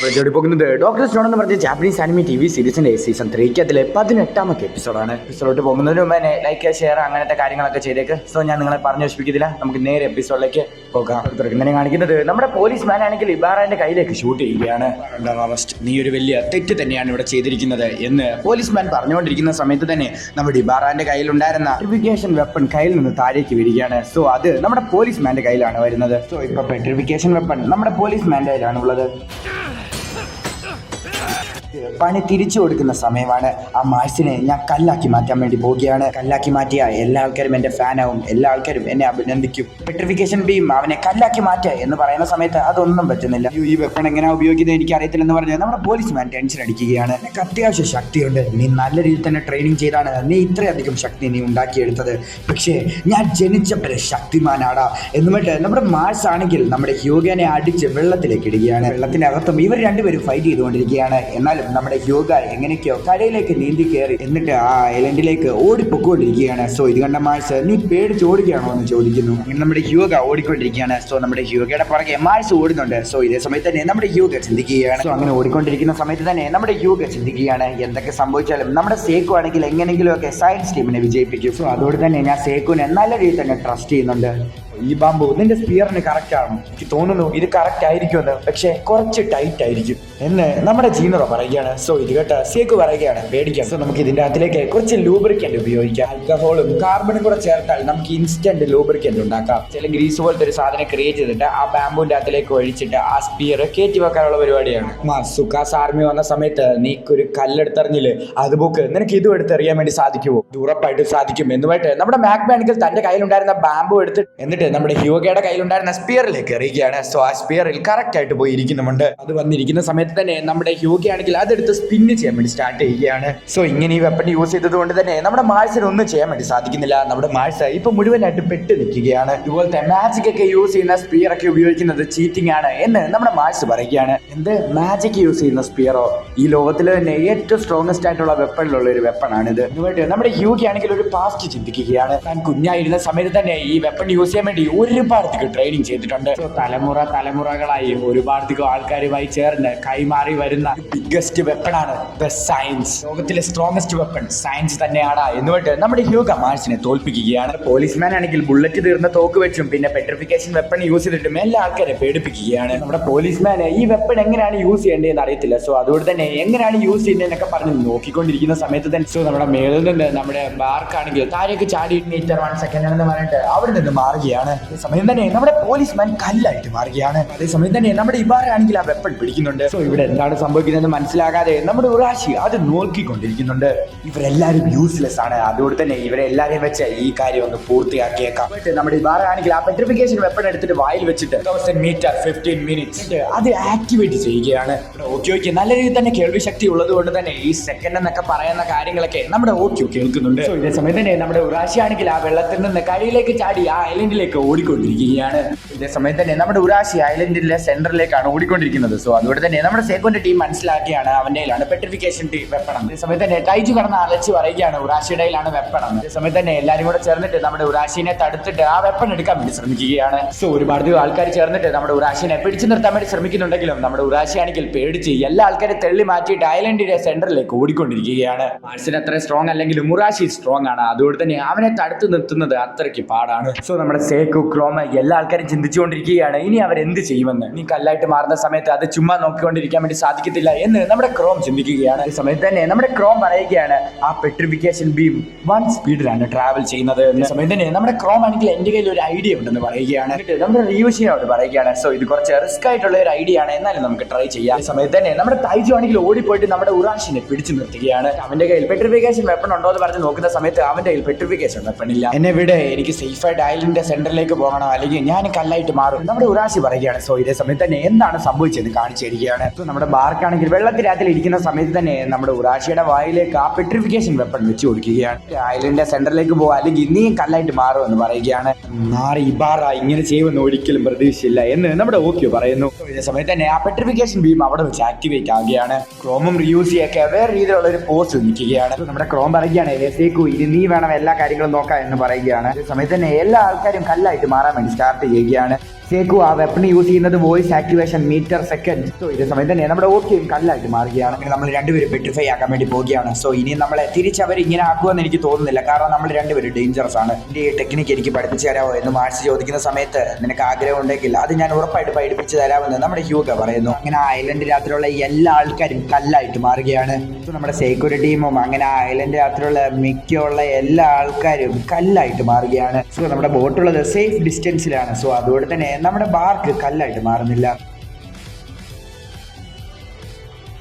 പ്രജോടി പോകുന്നത് doctor stone എന്ന് പറഞ്ഞ ജാപ്പനീസ് ആനിമി ടി വി സീരീസിന്റെ സീസൺ 3 അതിലെ 18ാമത്തെ എപ്പിസോഡാണ്. എപ്പിസോഡിലോട്ട് പോകുന്നതിന് മുമ്പ് തന്നെ ലൈക്ക്, ഷെയർ അങ്ങനത്തെ കാര്യങ്ങളൊക്കെ ചെയ്തേക്ക്. സോ ഞാൻ നിങ്ങളെ പറഞ്ഞു വെപ്പിക്കുന്നില്ല, നമുക്ക് നേരെ എപ്പിസോഡിലേക്ക് പോകാം. ഇന്നലെ കാണിക്കുന്നത് നമ്മുടെ പോലീസ് മാൻ ആണെങ്കിൽ ഇബാറാന്റെ കയ്യിലേക്ക് ഷൂട്ട് ചെയ്യുകയാണ്. നീ ഒരു വലിയ തെറ്റ് തന്നെയാണ് ഇവിടെ ചെയ്തിരിക്കുന്നത് എന്ന് പോലീസ് മാൻ പറഞ്ഞുകൊണ്ടിരിക്കുന്ന സമയത്ത് തന്നെ നമ്മുടെ ഇബാറാന്റെ കയ്യിലുണ്ടായിരുന്ന പെട്രിഫിക്കേഷൻ വെപ്പൺ കയ്യിൽ നിന്ന് താഴേക്ക് വരികയാണ്. സോ അത് നമ്മുടെ പോലീസ് മാന്റെ കയ്യിലാണ് വരുന്നത്. സോ ഇപ്പൊ പെട്രിഫിക്കേഷൻ വെപ്പൺ നമ്മുടെ പോലീസ് മാന്റെ കയ്യിലാണ് ഉള്ളത്. പണി തിരിച്ചു കൊടുക്കുന്ന സമയമാണ്. ആ മാഴ്സിനെ ഞാൻ കല്ലാക്കി മാറ്റാൻ വേണ്ടി പോവുകയാണ്. കല്ലാക്കി മാറ്റിയ എല്ലാ ആൾക്കാരും എൻ്റെ ഫാനാവും, എല്ലാ ആൾക്കാരും എന്നെ അഭിനന്ദിക്കും. പെട്രിഫിക്കേഷൻ ബീം അവനെ കല്ലാക്കി മാറ്റുക എന്ന് പറയുന്ന സമയത്ത് അതൊന്നും പറ്റുന്നില്ല. ഈ വെപ്പൺ എങ്ങനെയാണ് ഉപയോഗിക്കുന്നത് എനിക്ക് അറിയത്തില്ലെന്ന് പറഞ്ഞ് നമ്മുടെ പോലീസ് മാൻ ടെൻഷൻ അടിക്കുകയാണ്. എനിക്ക് അത്യാവശ്യം ശക്തിയുണ്ട്, നീ നല്ല രീതിയിൽ തന്നെ ട്രെയിനിങ് ചെയ്താണ് നീ ഇത്രയധികം ശക്തി നീ ഉണ്ടാക്കിയെടുത്തത്. പക്ഷേ ഞാൻ ജനിച്ചപ്പോഴേ ശക്തിമാനാടാ എന്നുമിട്ട് നമ്മുടെ മാഴ്സ് ആണെങ്കിൽ നമ്മുടെ ഹ്യൂഗനെ അടിച്ച് വെള്ളത്തിലേക്ക് ഇടുകയാണ്. വെള്ളത്തിനകത്തും ഇവർ രണ്ടുപേരും ഫൈറ്റ് ചെയ്തുകൊണ്ടിരിക്കുകയാണ്. എന്നാലും നമ്മുടെ ഹ്യൂഗ എങ്ങനെയൊക്കെയോ കരയിലേക്ക് നീന്തി കയറി എന്നിട്ട് ആ ഐലൻഡിലേക്ക് ഓടിപ്പൊക്കൊണ്ടിരിക്കുകയാണ്. സോ ഇത് കണ്ട മാഴ്സ് നീ പേടിച്ച് ഓടുകയാണോ എന്ന് ചോദിക്കുന്നു. അങ്ങനെ നമ്മുടെ ഹ്യൂഗ ഓടിക്കൊണ്ടിരിക്കുകയാണ്. സോ നമ്മുടെ ഹ്യൂഗയുടെ പുറകെ മാഴ്സ് ഓടുന്നുണ്ട്. സോ ഇതേ സമയത്ത് തന്നെ നമ്മുടെ ഹ്യൂഗ ചിന്തിക്കുകയാണ്. സോ അങ്ങനെ ഓടിക്കൊണ്ടിരിക്കുന്ന സമയത്ത് തന്നെ നമ്മുടെ ഹ്യൂഗ ചിന്തിക്കുകയാണ്, എന്തൊക്കെ സംഭവിച്ചാലും നമ്മുടെ സേക്കു ആണെങ്കിൽ എങ്ങനെയെങ്കിലും ഒക്കെ സയൻസ് ടീമിനെ വിജയിപ്പിക്കും. സോ അതുകൊണ്ട് തന്നെ ഞാൻ സേക്കുവിനെ നല്ല രീതിയിൽ തന്നെ ട്രസ്റ്റ് ചെയ്യുന്നുണ്ട്. ഈ ബാമ്പു നിന്റെ സ്പിയറിന് കറക്റ്റ് ആണോ? എനിക്ക് തോന്നുന്നു ഇത് കറക്റ്റ് ആയിരിക്കുമെന്ന്, പക്ഷെ കുറച്ച് ടൈറ്റ് ആയിരിക്കും എന്ന് നമ്മുടെ ജീനറോ പറയുകയാണ്. സോ ഇത് കേട്ട സേക്കു പറയുകയാണ് പേടിക്കാം. സോ നമുക്ക് ഇതിന്റെ അകത്തിലേക്ക് കുറച്ച് ലൂബ്രിക്കന്റ് ഉപയോഗിക്കാം. ആൽക്കഹോളും കാർബണും കൂടെ ചേർത്താൽ നമുക്ക് ഇൻസ്റ്റന്റ് ലൂബ്രിക്കന്റ് ഉണ്ടാക്കാം. ചില ഗ്രീസ് പോലത്തെ ഒരു സാധനം ക്രിയേറ്റ് ചെയ്തിട്ട് ആ ബാമ്പുവിന്റെ അകത്തിലേക്ക് ഒഴിച്ചിട്ട് ആ സ്പിയർ കയറ്റി വെക്കാനുള്ള പരിപാടിയാണ്. സുഖാസ് ആർമി വന്ന സമയത്ത് നീ ഒരു കല്ലെടുത്തെറിഞ്ഞില്ലേ, അതുപോക്ക് നിനക്ക് ഇതും എടുത്തെറിയാൻ വേണ്ടി സാധിക്കുമോ? ഉറപ്പായിട്ട് സാധിക്കും എന്നുമായിട്ട് നമ്മുടെ മാക്ബാനിക്കൽ തന്റെ കയ്യിലുണ്ടായിരുന്ന ബാമ്പു എടുത്തിട്ട് എന്നിട്ട് നമ്മുടെ ഹ്യൂഗയുടെ കയ്യിലുണ്ടായിരുന്ന സ്പിയറിലേക്ക് എറിയുകയാണ്. സോ ആ സ്പിയറിൽ കറക്റ്റ് ആയിട്ട് പോയി ഇരിക്കുന്നുണ്ട്. അത് വന്നിരിക്കുന്ന സമയത്ത് തന്നെ നമ്മുടെ ഹ്യൂഗയാണെങ്കിൽ അതെടുത്ത് സ്പിന്ന് ചെയ്യാൻ വേണ്ടി സ്റ്റാർട്ട് ചെയ്യുകയാണ്. സോ ഇങ്ങനെ ഈ വെപ്പൺ യൂസ് ചെയ്തത് കൊണ്ട് തന്നെ നമ്മുടെ മാഴ്സിന് ഒന്നും ചെയ്യാൻ വേണ്ടി സാധിക്കുന്നില്ല. നമ്മുടെ മാഴ്സ് ഇപ്പൊ മുഴുവനായിട്ട് പെട്ട് നിൽക്കുകയാണ്. ഇതുപോലത്തെ മാജിക് ഒക്കെ യൂസ് ചെയ്യുന്ന സ്പിയർ ഒക്കെ ഉപയോഗിക്കുന്നത് ചീറ്റിംഗ് ആണ് എന്ന് നമ്മുടെ മാഴ്സ് പറയുകയാണ്. എന്ത് മാജിക് യൂസ് ചെയ്യുന്ന സ്പിയറോ? ഈ ലോകത്തിൽ തന്നെ ഏറ്റവും സ്ട്രോങ്സ്റ്റ് ആയിട്ടുള്ള വെപ്പണിലുള്ള ഒരു വെപ്പൺ ആണിത്. ഇതുമായിട്ട് നമ്മുടെ ഹ്യൂഗയാണെങ്കിൽ ഒരു പാസ്റ്റ് ചിന്തിക്കുകയാണ്. താൻ കുഞ്ഞായിരുന്ന സമയത്ത് തന്നെ ഈ വെപ്പൺ യൂസ് ചെയ്യാൻ വേണ്ടി ഒരുപാട് ട്രെയിനിങ് ചെയ്തിട്ടുണ്ട്. സോ തലമുറകളായി ഒരുപാട് ആൾക്കാരുമായി ചേർന്ന് കൈമാറി വരുന്ന ബിഗ്ഗസ്റ്റ് വെപ്പണാണ് സയൻസ്. ലോകത്തിലെ സ്ട്രോങ്സ്റ്റ് വെപ്പൺ സയൻസ് തന്നെയാണ് എന്നുകൊണ്ട് നമ്മുടെ ഹ്യൂഗ മാഴ്സിനെ തോൽപ്പിക്കുകയാണ്. പോലീസ്മാൻ ആണെങ്കിൽ ബുള്ളറ്റ് തീർന്ന തോക്ക് വെച്ചും പിന്നെ പെട്രിഫിക്കേഷൻ വെപ്പൺ യൂസ് ചെയ്തിട്ടും എല്ലാ ആൾക്കാരെ പേടിപ്പിക്കുകയാണ്. നമ്മുടെ പോലീസ്മാൻ ഈ വെപ്പൺ എങ്ങനെയാണ് യൂസ് ചെയ്യേണ്ടതെന്ന് അറിയത്തില്ല. സോ അതുകൊണ്ട് തന്നെ എങ്ങനെയാണ് യൂസ് ചെയ്യുന്നതെന്നൊക്കെ പറഞ്ഞ് നോക്കിക്കൊണ്ടിരിക്കുന്ന സമയത്ത് തന്നെ സോ നമ്മുടെ മേളിൽ നിന്ന് നമ്മുടെ ബാർക്കാണെങ്കിൽ താഴേക്ക് ചാടി മീറ്റർ 1 സെക്കൻഡ് എന്ന് പറഞ്ഞിട്ട് അവിടെ നിന്ന് മാറുകയാണ്. അതേസമയം തന്നെ നമ്മുടെ പോലീസ്മാൻ കല്ലായിട്ട് മാറുകയാണ്. അതേസമയം തന്നെ നമ്മുടെ ഇബാറ ആണെങ്കിൽ ആ വെപ്പൺ പിടിക്കുന്നുണ്ട്. സോ ഇവിടെ എന്താണ് സംഭവിക്കുന്നതെന്ന് മനസ്സിലാകാതെ നമ്മുടെ ഉറാഷി അത് നോക്കിക്കൊണ്ടിരിക്കുന്നുണ്ട്. ഇവരെല്ലാരും യൂസ്ലെസ് ആണ്, അതുകൊണ്ട് തന്നെ ഇവരെ എല്ലാരെയും വെച്ച് ഈ കാര്യം ഒന്ന് പൂർത്തിയാക്കിയേക്കാം. നമ്മുടെ ഇബാറ ആണെങ്കിൽ ആ പെട്രിഫിക്കേഷൻ വെപ്പൺ എടുത്തിട്ട് വായിൽ വെച്ചിട്ട് 1000 മീറ്റർ 15 മിനിറ്റ്സ് അത് ആക്ടിവേറ്റ് ചെയ്യുകയാണ്. ഓക്കെ നല്ല രീതിയിൽ തന്നെ കേൾവി ശക്തി ഉള്ളത് കൊണ്ട് തന്നെ ഈ സെക്കൻഡ് എന്നൊക്കെ പറയുന്ന കാര്യങ്ങളൊക്കെ നമ്മുടെ ഓക്കെ കേൾക്കുന്നുണ്ട്. സോ ഇതേ സമയം തന്നെ നമ്മുടെ ഉറാഷി ആണെങ്കിൽ ആ വെള്ളത്തിൽ നിന്ന് കരയിലേക്ക് ചാടി ആ ഐലൻഡിലേക്ക് ഓടിക്കൊണ്ടിരിക്കുകയാണ്. ഇതേ സമയത്ത് തന്നെ നമ്മുടെ ഉറാഷി ഐലൻഡിലെ സെന്ററിലേക്കാണ് ഓടിക്കൊണ്ടിരിക്കുന്നത്. സോ അതുകൊണ്ട് തന്നെ നമ്മുടെ സേക്കോന്റെ ടീം മനസ്സിലാക്കിയാണ് അവന്റെ കയ്യിലാണ് പെട്രിഫിക്കേഷൻ വെപ്പൺ. അതേ സമയത്ത് തന്നെ ടൈജു കടന്ന് അലച്ച് പറയുകയാണ് ഉറാഷിയുടെ കയ്യിലാണ് വെപ്പൺ. അതേ സമയത്ത് തന്നെ എല്ലാവരും കൂടെ ചേർന്നിട്ട് നമ്മുടെ ഉറാഷിനെ തടുത്തിട്ട് ആ വെപ്പൺ എടുക്കാൻ വേണ്ടി ശ്രമിക്കുകയാണ്. സോ ഒരുപാട് ആൾക്കാർ ചേർന്നിട്ട് നമ്മുടെ ഉറാഷിനെ പിടിച്ചു നിർത്താൻ വേണ്ടി ശ്രമിക്കുന്നുണ്ടെങ്കിലും നമ്മുടെ ഉറാഷി ആണെങ്കിൽ പേടിച്ച് എല്ലാ ആൾക്കാരെ തള്ളി മാറ്റിയിട്ട് ഐലൻഡിന്റെ സെന്ററിലേക്ക് ഓടിക്കൊണ്ടിരിക്കുകയാണ്. മാഴ്സിന് അത്ര സ്ട്രോങ് അല്ലെങ്കിലും ഉറാഷി സ്ട്രോങ് ആണ്, അതുകൊണ്ട് തന്നെ അവനെ തടുത്തു നിർത്തുന്നത് അത്രയ്ക്ക് പാടാണ്. സോ നമ്മുടെ സേക്കു, ക്രോമ എല്ലാ ആൾക്കാരും ചിന്തിച്ചുകൊണ്ടിരിക്കുകയാണ് ഇനി അവരെന്ത് ചെയ്യുമെന്ന്. നീ കല്ലായിട്ട് മാറുന്ന സമയത്ത് അത് ചുമ്മാ നോക്കിക്കൊണ്ടിരിക്കാൻ വേണ്ടി സാധിക്കത്തില്ല എന്ന് നമ്മുടെ ക്രോം ചിന്തിക്കുകയാണ്. ഈ സമയത്ത് തന്നെ നമ്മുടെ ക്രോം പറയുകയാണ് ആ പെട്രിഫിക്കേഷൻ ബീം 1 സ്പീഡിലാണ് ട്രാവൽ ചെയ്യുന്നത്. എന്ന സമയത്ത് തന്നെ നമ്മുടെ ക്രോം ആണെങ്കിൽ എന്റെ കയ്യിൽ ഒരു ഐഡിയ ഉണ്ടെന്ന് പറയുകയാണ്. നമ്മുടെ റിയൂഷിനോട് പറയുകയാണ് സോ ഇത് കുറച്ച് റിസ്ക് ആയിട്ടുള്ള ഒരു ഐഡിയ ആണ്, എന്നാലും നമുക്ക് ട്രൈ ചെയ്യാം. ഈ സമയത്ത് തന്നെ നമ്മുടെ തൈജു ആണെങ്കിൽ ഓടിപ്പോയിട്ട് നമ്മുടെ ഉറാഷിനെ പിടിച്ചു നിർത്തുകയാണ്. അവന്റെ കയ്യിൽ പെട്രിഫിക്കേഷൻ വെപ്പൺ ഉണ്ടോ എന്ന് പറഞ്ഞ് നോക്കുന്ന സമയത്ത് അവന്റെ കയ്യിൽ പെട്രിഫിക്കേഷൻ വെപ്പൺ ഇല്ല. എന്നെ വിട്, എനിക്ക് സേഫ് ആയിട്ട് ഐലൻഡിന്റെ സെന്ററിലേക്ക് പോകണം, അല്ലെങ്കിൽ ഞാൻ കല്ലായിട്ട് മാറും നമ്മുടെ ഉറാഷി പറയുകയാണ്. സോ ഇതേ സമയത്ത് തന്നെ എന്താണ് സംഭവിച്ചത് കാണിച്ചു തരികയാണ്. സോ നമ്മുടെ ബാർക്കാണെങ്കിൽ വെള്ളത്തിനകത്തിൽ ഇരിക്കുന്ന സമയത്ത് തന്നെ നമ്മുടെ ഉറാഷിയുടെ വായിലേക്ക് ആ പെട്രിഫിക്കേഷൻ വെപ്പൺ വെച്ച് കൊടുക്കുകയാണ്. ഐലൻഡിന്റെ സെന്ററിലേക്ക് പോകുക, അല്ലെങ്കിൽ നീയും കല്ലായിട്ട് മാറും എന്ന് പറയുകയാണ്. നാറി ഇബാറ ഇങ്ങനെ ചെയ്യുമെന്ന് ഒരിക്കലും പ്രതീക്ഷിച്ചില്ല എന്ന് നമ്മുടെ ഓക്കിയോ പറയുന്നു. ഇതേ സമയത്ത് തന്നെ ആ പെട്രിഫിക്കേഷൻ ബീം അവിടെ വെച്ച് ആക്ടിവേറ്റ് ആവുകയാണ്. ക്രോമും റിയൂസിയൊക്കെ വേറെ രീതിയിലുള്ള ഒരു പോസ്റ്റ് നിൽക്കുകയാണ്. നമ്മുടെ ക്രോം പറയുകയാണ് സേക്കു ഇനി നീ വേണം എല്ലാ കാര്യങ്ങളും നോക്കാം എന്ന് പറയുകയാണ്. അതേ സമയത്ത് തന്നെ എല്ലാ ആൾക്കാരും കല്ലായിട്ട് മാറാൻ വേണ്ടി സ്റ്റാർട്ട് ചെയ്യുകയാണ്. സേക്കു ആ വെപ്പൺ യൂസ് ചെയ്യുന്നത് voice activation metre second. So ഇതേ സമയം തന്നെ നമ്മുടെ ഓക്കെയും കല്ലായിട്ട് മാറുകയാണ്. അങ്ങനെ നമ്മൾ രണ്ടുപേരും പെട്രിഫൈ ആക്കാൻ വേണ്ടി പോവുകയാണ്. സോ ഇനി നമ്മളെ തിരിച്ചവർ ഇങ്ങനെ ആക്കുമെന്ന് എനിക്ക് തോന്നുന്നില്ല, കാരണം നമ്മൾ രണ്ടുപേരും ഡേഞ്ചറസ് ആണ്. ഈ ടെക്നിക്ക് എനിക്ക് പഠിപ്പിച്ചു തരാമോ എന്ന് മാർച്ച് ചോദിക്കുന്ന സമയത്ത് നിനക്ക് ആഗ്രഹം ഉണ്ടെങ്കിൽ അത് ഞാൻ ഉറപ്പായിട്ട് പഠിപ്പിച്ചു തരാമെന്ന് നമ്മുടെ ഹ്യൂഗ പറയുന്നു. അങ്ങനെ ആ ഐലൻഡ് രാത്രിയുള്ള എല്ലാ ആൾക്കാരും കല്ലായിട്ട് മാറുകയാണ്. സോ നമ്മുടെ സെക്യൂരിറ്റി ടീമും അങ്ങനെ ആ ഐലൻഡ് രാത്രിയുള്ള മിക്കുള്ള എല്ലാ ആൾക്കാരും കല്ലായിട്ട് മാറുകയാണ്. സോ നമ്മുടെ ബോട്ടുള്ളത് സേഫ് ഡിസ്റ്റൻസിലാണ്. സോ അതുകൊണ്ട് തന്നെ നമ്മുടെ ബാർക്ക് കല്ലായിട്ട് മാറുന്നില്ല.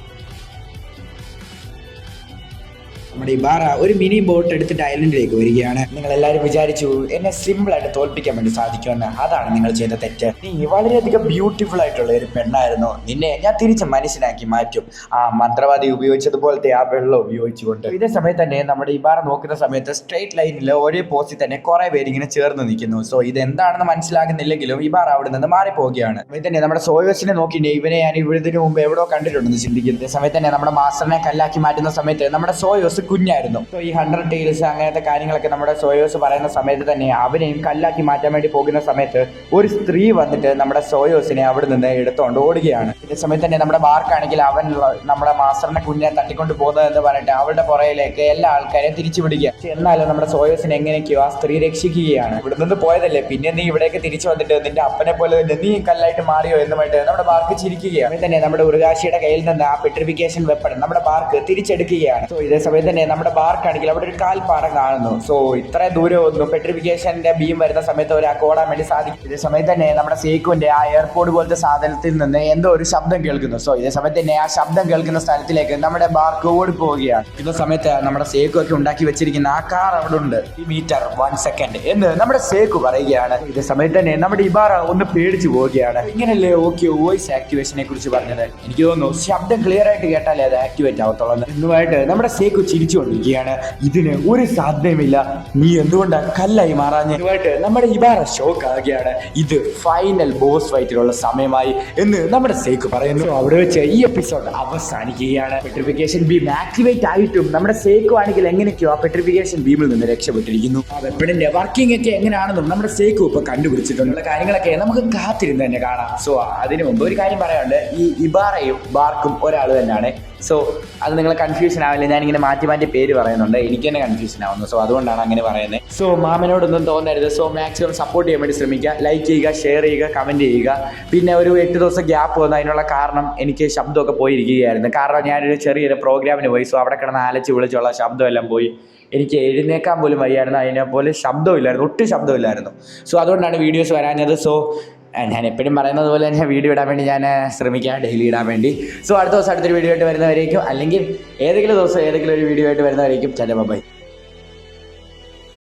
നമ്മുടെ ഇബാറ ഒരു മിനി ബോട്ട് എടുത്തിട്ട് ഐലൻഡിലേക്ക് വരികയാണ്. നിങ്ങൾ എല്ലാവരും വിചാരിച്ചു എന്നെ സിമ്പിൾ ആയിട്ട് തോൽപ്പിക്കാൻ വേണ്ടി സാധിക്കുമെന്ന്. അതാണ് നിങ്ങൾ ചെയ്ത തെറ്റ്. നീ വളരെയധികം ബ്യൂട്ടിഫുൾ ആയിട്ടുള്ള ഒരു പെണ്ണായിരുന്നു. നിന്നെ ഞാൻ തിരിച്ച് മനുഷ്യനാക്കി മാറ്റും, ആ മന്ത്രവാദി ഉപയോഗിച്ചതുപോലത്തെ ആ വെള്ളം ഉപയോഗിച്ചുകൊണ്ട്. ഇതേ സമയത്ത് തന്നെ നമ്മുടെ ഇബാറ നോക്കുന്ന സമയത്ത് സ്ട്രെയിറ്റ് ലൈനിൽ ഒരേ പോസ്റ്റിൽ തന്നെ കുറെ പേര് ഇങ്ങനെ ചേർന്ന് നിൽക്കുന്നു. സോ ഇതെന്താണെന്ന് മനസ്സിലാകുന്നില്ലെങ്കിലും ഇബാറ അവിടെ നിന്ന് മാറിപ്പോവുകയാണ്. ഇത് തന്നെ നമ്മുടെ സോയോസിനെ നോക്കിയിട്ട് ഇവനെ ഞാൻ ഇതിനു മുമ്പ് എവിടെയോ കണ്ടിട്ടുണ്ടെന്ന് ചിന്തിക്കുന്നു. ഇതേ സമയത്ത് തന്നെ നമ്മുടെ മാസ്റ്ററിനെ കല്ലാക്കി മാറ്റുന്ന സമയത്ത് നമ്മുടെ സോയോസ് കുഞ്ഞായിരുന്നു. സോ ഈ 100 ടൈൽസ് അങ്ങനത്തെ കാര്യങ്ങളൊക്കെ നമ്മുടെ സോയോസ് പറയുന്ന സമയത്ത് തന്നെ അവനെയും കല്ലാക്കി മാറ്റാൻ വേണ്ടി പോകുന്ന സമയത്ത് ഒരു സ്ത്രീ വന്നിട്ട് നമ്മുടെ സോയോസിനെ അവിടെ നിന്ന് എടുത്തുകൊണ്ട് ഓടുകയാണ്. ഇതേ സമയത്ത് തന്നെ നമ്മുടെ ബാർക്കാണെങ്കിൽ അവൻ നമ്മുടെ മാസ്റ്ററിനെ കുഞ്ഞിനെ തട്ടിക്കൊണ്ട് പോകുന്നതെന്ന് പറഞ്ഞിട്ട് അവളുടെ പുറയിലേക്ക് എല്ലാ ആൾക്കാരെയും തിരിച്ചു വിടുക. എന്നാലും നമ്മുടെ സോയോസിനെ എങ്ങനെയൊക്കെയോ ആ സ്ത്രീ രക്ഷിക്കുകയാണ്. ഇവിടെ നിന്ന് പോയതല്ലേ, പിന്നെ നീ ഇവിടേക്ക് തിരിച്ചു വന്നിട്ട് നിന്റെ അപ്പനെ പോലെ തന്നെ നീ കല്ലായിട്ട് മാറിയോ എന്നുമായിട്ട് നമ്മുടെ ബാർക്ക് ചിരിക്കുകയാണ്. തന്നെ നമ്മുടെ ഉറുകാശിയുടെ കയ്യിൽ നിന്ന് ആ പെട്രിഫിക്കേഷൻ വെപ്പൺ നമ്മുടെ ബാർക്ക് തിരിച്ചെടുക്കുകയാണ്. സോ ഇതേ സമയത്ത് തന്നെ നമ്മുടെ ബാർക്കാണെങ്കിൽ അവിടെ ഒരു കാൽപ്പാറ കാണുന്നു. സോ ഇത്ര ദൂരം ഒന്നും പെട്രിഫിക്കേഷന്റെ ബീം വരുന്ന സമയത്ത് ഒരാൾക്ക് ഓടാൻ വേണ്ടി സാധിക്കും. ഇതേ സമയത്ത് തന്നെ നമ്മുടെ സേക്കുവിന്റെ ആ എയർപോർട്ട് പോലത്തെ സാധനത്തിൽ നിന്ന് എന്തോ ഒരു ശബ്ദം കേൾക്കുന്നു. സോ ഇതേ സമയത്ത് തന്നെ ആ ശബ്ദം കേൾക്കുന്ന സ്ഥലത്തിലേക്ക് നമ്മുടെ ബാർക്ക് ഓടിപ്പോവുകയാണ്. ഇന്ന സമയത്ത് നമ്മുടെ സേക്കു ഒക്കെ ഉണ്ടാക്കി വെച്ചിരിക്കുന്ന ആ കാർ അവിടെ ഉണ്ട്. ഈ മീറ്റർ 1 സെക്കൻഡ് എന്ന് നമ്മുടെ സേക്കു പറയുകയാണ്. ഇതേ സമയത്ത് തന്നെ നമ്മുടെ ഇബാറ ഒന്ന് പേടിച്ചു പോവുകയാണ്. ഇങ്ങനല്ലേ ഓക്കെ വോയിസ് ആക്ടിവേഷനെ കുറിച്ച് പറഞ്ഞത്? എനിക്ക് തോന്നുന്നു ശബ്ദം ക്ലിയർ ആയിട്ട് കേട്ടാലേ അത് ആക്ടിവേറ്റ് ആവത്തുള്ളൂ എന്നുമായിട്ട് നമ്മുടെ സേക്കു ചിരിച്ചുകൊണ്ടിരിക്കുകയാണ്. ഇതിന് ഒരു സാധ്യതയുമില്ല, നീ എന്തുകൊണ്ടാണ് കല്ലായി മാറാഞ്ഞുമായിട്ട് നമ്മുടെ ഇബാറ ഷോക്ക് ആകുകയാണ്. ഇത് ഫൈനൽ ബോസ് ഫൈറ്റിലുള്ള സമയമായി എന്ന് നമ്മുടെ സേക്കു പറയുന്നു. അവിടെ വെച്ച് ഈ എപ്പിസോഡ് അവസാനിക്കുകയാണ്. പെട്രിഫിക്കേഷൻ ബീം ആക്ടിവേറ്റ് ആയിട്ടും നമ്മുടെ സേക്കു ആണെങ്കിൽ എങ്ങനെയൊക്കെയോ ആ പെട്രിഫിക്കേഷൻ ബീമിൽ നിന്ന് രക്ഷപ്പെട്ടിരിക്കുന്നു. ആ വെപ്പണിന്റെ വർക്കിംഗ് ഒക്കെ എങ്ങനെയാണെന്നും നമ്മുടെ സേക്കു ഇപ്പൊ കണ്ടുപിടിച്ചിട്ടുള്ള കാര്യങ്ങളൊക്കെ നമുക്ക് കാത്തിരുന്ന് തന്നെ കാണാം. സോ അതിനു മുമ്പ് ഒരു കാര്യം പറയാനുണ്ട്, ഈ ഇബാറയും ബാർക്കും ഒരാൾ തന്നെയാണ്. സോ അത് നിങ്ങൾ കൺഫ്യൂഷൻ ആവില്ല, ഞാനിങ്ങനെ മാറ്റി മാറ്റി പേര് പറയുന്നുണ്ട്, എനിക്ക് തന്നെ കൺഫ്യൂഷൻ ആവുന്നു. സോ അതുകൊണ്ടാണ് അങ്ങനെ പറയുന്നത്. സോ മാമനോടൊന്നും തോന്നരുത്. സോ മാക്സിമം സപ്പോർട്ട് ചെയ്യാൻ വേണ്ടി ശ്രമിക്കുക. ലൈക്ക് ചെയ്യുക, ഷെയർ ചെയ്യുക, കമൻറ്റ് ചെയ്യുക. പിന്നെ ഒരു 8 ദിവസം ഗ്യാപ്പ് വന്നു. അതിനുള്ള കാരണം എനിക്ക് ശബ്ദമൊക്കെ പോയിരിക്കുകയായിരുന്നു. കാരണം ഞാനൊരു ചെറിയൊരു പ്രോഗ്രാമിന് പോയി. സോ അവിടെ കിടന്ന് അലച്ച് വിളിച്ചുള്ള ശബ്ദമെല്ലാം പോയി. എനിക്ക് എഴുന്നേക്കാൻ പോലും വയ്യായിരുന്നു. അതിനെപ്പോലെ ശബ്ദമില്ലായിരുന്നു, ഒട്ടും ശബ്ദമില്ലായിരുന്നു. സോ അതുകൊണ്ടാണ് വീഡിയോസ് വരാഞ്ഞത്. സോ ഞാൻ എപ്പോഴും പറയുന്നത് പോലെ തന്നെ വീഡിയോ ഇടാൻ വേണ്ടി ഞാൻ ശ്രമിക്കാം, ഡെയിലി ഇടാൻ വേണ്ടി. സോ അടുത്ത ദിവസം അടുത്തൊരു വീഡിയോ ആയിട്ട് വരുന്നവരേക്കും, അല്ലെങ്കിൽ ഏതെങ്കിലും ദിവസം ഏതെങ്കിലും ഒരു വീഡിയോ ആയിട്ട് വരുന്നവരേക്കും. ബൈ.